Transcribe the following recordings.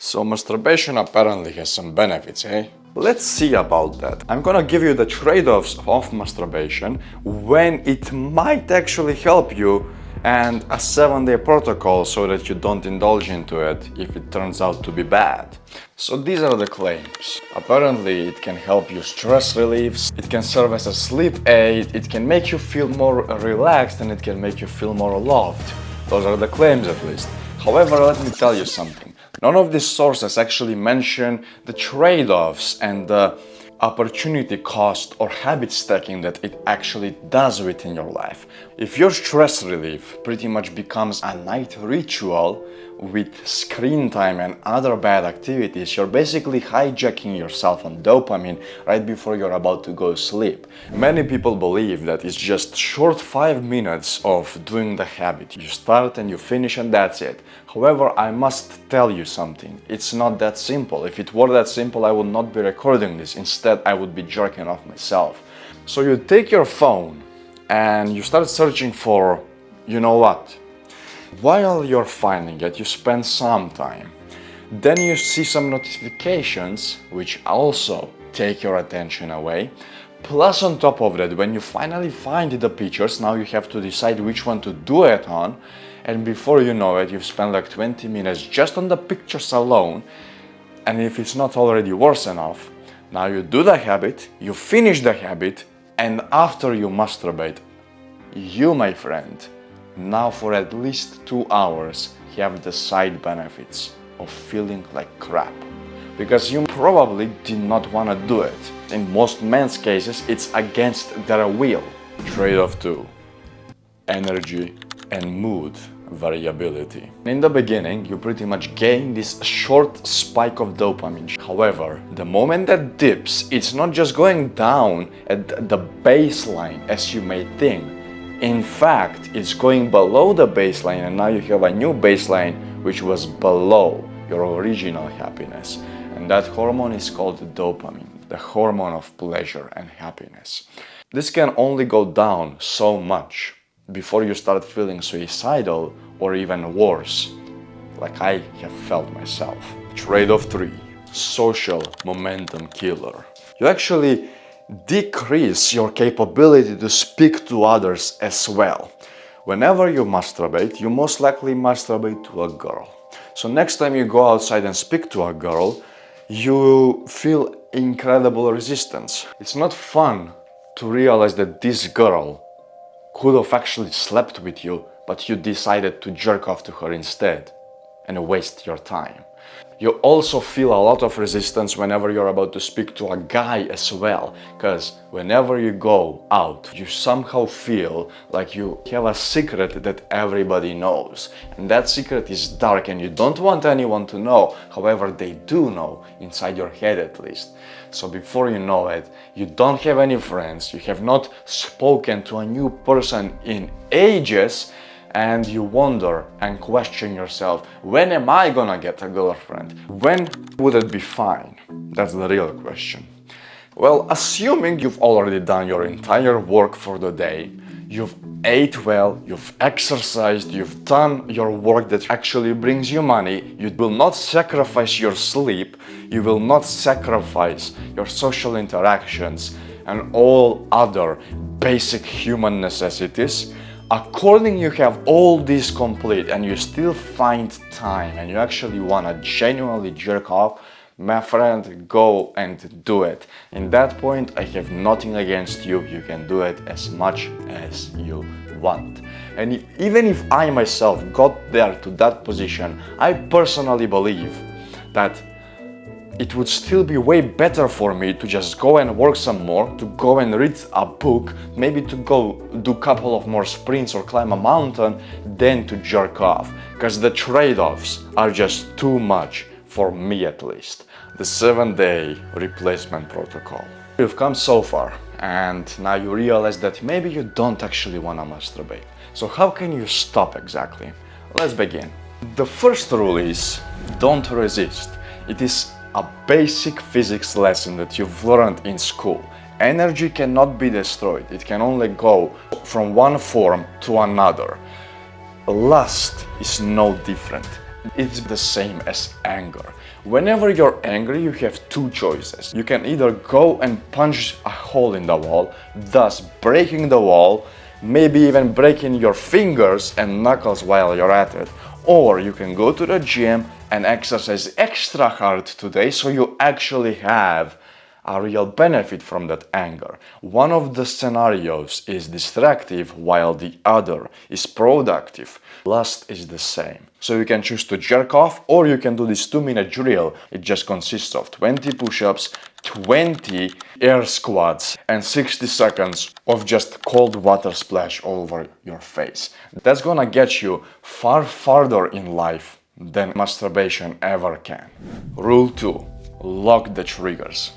So masturbation apparently has some benefits, eh? Let's see about that. I'm gonna give you the trade-offs of masturbation, when it might actually help you, and a 7-day protocol so that you don't indulge into it if it turns out to be bad. So these are the claims. Apparently it can help you stress reliefs, it can serve as a sleep aid, it can make you feel more relaxed, and it can make you feel more loved. Those are the claims at least. However, let me tell you something. None of these sources actually mention the trade-offs and the opportunity cost or habit stacking that it actually does within your life. If your stress relief pretty much becomes a night ritual with screen time and other bad activities, you're basically hijacking yourself on dopamine right before you're about to go to sleep. Many people believe that it's just short 5 minutes of doing the habit. You start and you finish and that's it. However, I must tell you something. It's not that simple. If it were that simple, I would not be recording this. Instead, I would be jerking off myself. So you take your phone and you start searching for, you know what? While you're finding it, you spend some time. Then you see some notifications, which also take your attention away. Plus, on top of that, when you finally find the pictures, now you have to decide which one to do it on. And before you know it, you've spent like 20 minutes just on the pictures alone. And if it's not already worse enough, now you do the habit, you finish the habit, and after you masturbate, you, my friend, now for at least 2 hours have the side benefits of feeling like crap. Because you probably did not want to do it. In most men's cases, it's against their will. Trade-off 2. Energy and mood variability. In the beginning, you pretty much gain this short spike of dopamine. However, the moment that dips, it's not just going down at the baseline as you may think. In fact, it's going below the baseline, and now you have a new baseline which was below your original happiness. And that hormone is called dopamine, the hormone of pleasure and happiness. This can only go down so much before you start feeling suicidal or even worse, like I have felt myself. Trade-off 3. Social momentum killer. You actually decrease your capability to speak to others as well. Whenever you masturbate, you most likely masturbate to a girl. So next time you go outside and speak to a girl, you feel incredible resistance. It's not fun to realize that this girl could have actually slept with you, but you decided to jerk off to her instead and waste your time. You also feel a lot of resistance whenever you're about to speak to a guy as well, because whenever you go out, you somehow feel like you have a secret that everybody knows. And that secret is dark and you don't want anyone to know. However, they do know, inside your head at least. So before you know it, you don't have any friends, you have not spoken to a new person in ages, and you wonder and question yourself, when am I gonna get a girlfriend? When would it be fine? That's the real question. Well, assuming you've already done your entire work for the day, you've ate well, you've exercised, you've done your work that actually brings you money, you will not sacrifice your sleep, you will not sacrifice your social interactions and all other basic human necessities. According you have all this complete and you still find time and you actually want to genuinely jerk off, my friend, go and do it. In that point, I have nothing against you. You can do it as much as you want. And even if I myself got there to that position, I personally believe that it would still be way better for me to just go and work some more, to go and read a book, maybe to go do a couple of more sprints or climb a mountain, than to jerk off. Because the trade-offs are just too much, for me at least. The 7-day replacement protocol. You've come so far, and now you realize that maybe you don't actually want to masturbate. So how can you stop exactly? Let's begin. The first rule is, don't resist. It is a basic physics lesson that you've learned in school. Energy cannot be destroyed, it can only go from one form to another. Lust is no different. It's the same as anger. Whenever you're angry, you have two choices. You can either go and punch a hole in the wall, thus breaking the wall, maybe even breaking your fingers and knuckles while you're at it. Or you can go to the gym and exercise extra hard today so you actually have a real benefit from that anger. One of the scenarios is destructive while the other is productive. Lust is the same. So you can choose to jerk off or you can do this 2-minute drill. It just consists of 20 push-ups, 20 air squats and 60 seconds of just cold water splash over your face. That's gonna get you far farther in life than masturbation ever can. Rule 2. Lock the triggers.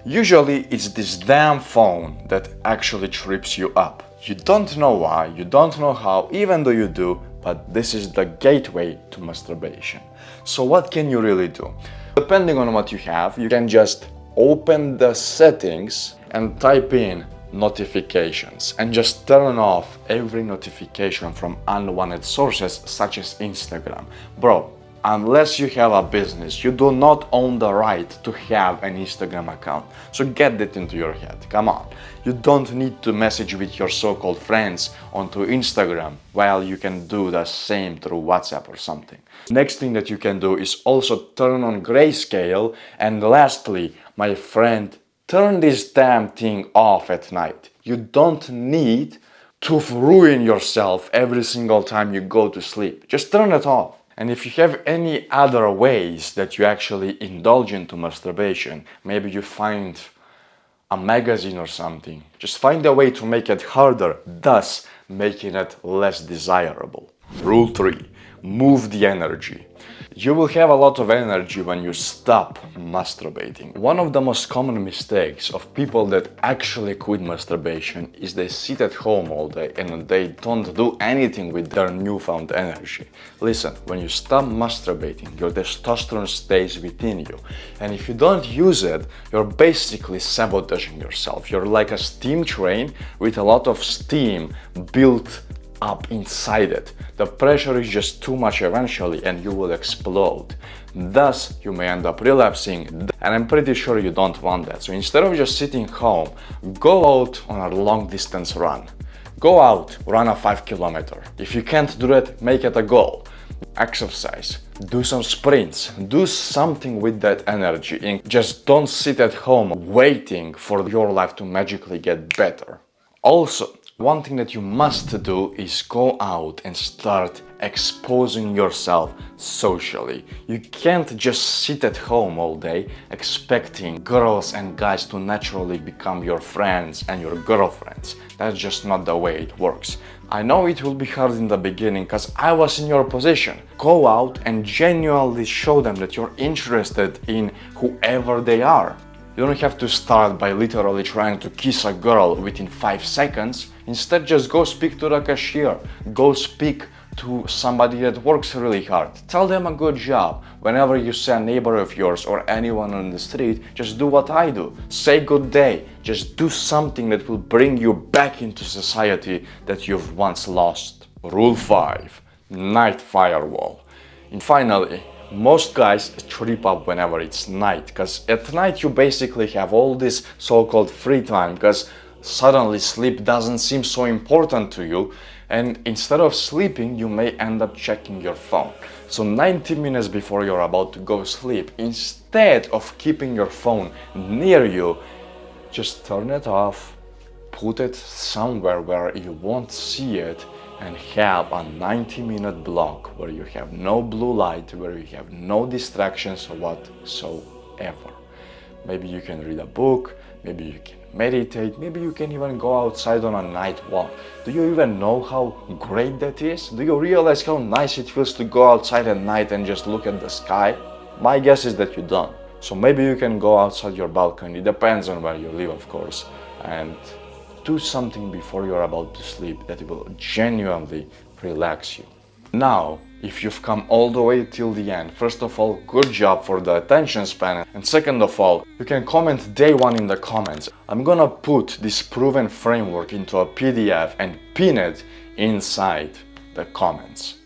Usually it's this damn phone that actually trips you up. You don't know why, you don't know how, even though you do, but this is the gateway to masturbation. So what can you really do? Depending on what you have, you can just open the settings and type in notifications and just turn off every notification from unwanted sources such as Instagram. Bro, unless you have a business, you do not own the right to have an Instagram account. So get that into your head, come on. You don't need to message with your so-called friends onto Instagram while you can do the same through WhatsApp or something. Next thing that you can do is also turn on grayscale, and lastly, my friend, turn this damn thing off at night. You don't need to ruin yourself every single time you go to sleep. Just turn it off. And if you have any other ways that you actually indulge into masturbation, maybe you find a magazine or something, just find a way to make it harder, thus making it less desirable. Rule 3. Move the energy. You will have a lot of energy when you stop masturbating. One of the most common mistakes of people that actually quit masturbation is they sit at home all day and they don't do anything with their newfound energy. Listen, when you stop masturbating, your testosterone stays within you. And if you don't use it, you're basically sabotaging yourself. You're like a steam train with a lot of steam built up inside it. The pressure is just too much eventually and you will explode. Thus, you may end up relapsing, and I'm pretty sure you don't want that. So instead of just sitting home, go out on a long distance run. Go out, run a 5 kilometer. If you can't do it, make it a goal. Exercise, do some sprints, do something with that energy, and just don't sit at home waiting for your life to magically get better. Also, one thing that you must do is go out and start exposing yourself socially. You can't just sit at home all day expecting girls and guys to naturally become your friends and your girlfriends. That's just not the way it works. I know it will be hard in the beginning because I was in your position. Go out and genuinely show them that you're interested in whoever they are. You don't have to start by literally trying to kiss a girl within 5 seconds. Instead, just go speak to the cashier. Go speak to somebody that works really hard. Tell them a good job. Whenever you see a neighbor of yours or anyone on the street, just do what I do. Say good day. Just do something that will bring you back into society that you've once lost. Rule 5. Night firewall. And finally, most guys trip up whenever it's night, because at night you basically have all this so-called free time, because suddenly sleep doesn't seem so important to you, and instead of sleeping you may end up checking your phone. So 90 minutes before you're about to go sleep, instead of keeping your phone near you, just turn it off, put it somewhere where you won't see it, and have a 90-minute block where you have no blue light, where you have no distractions whatsoever. Maybe you can read a book, maybe you can meditate, maybe you can even go outside on a night walk. Do you even know how great that is? Do you realize how nice it feels to go outside at night and just look at the sky? My guess is that you don't. So maybe you can go outside your balcony, it depends on where you live of course, and do something before you're about to sleep that will genuinely relax you. Now, if you've come all the way till the end, first of all, good job for the attention span, and second of all, you can comment day one in the comments. I'm gonna put this proven framework into a PDF and pin it inside the comments.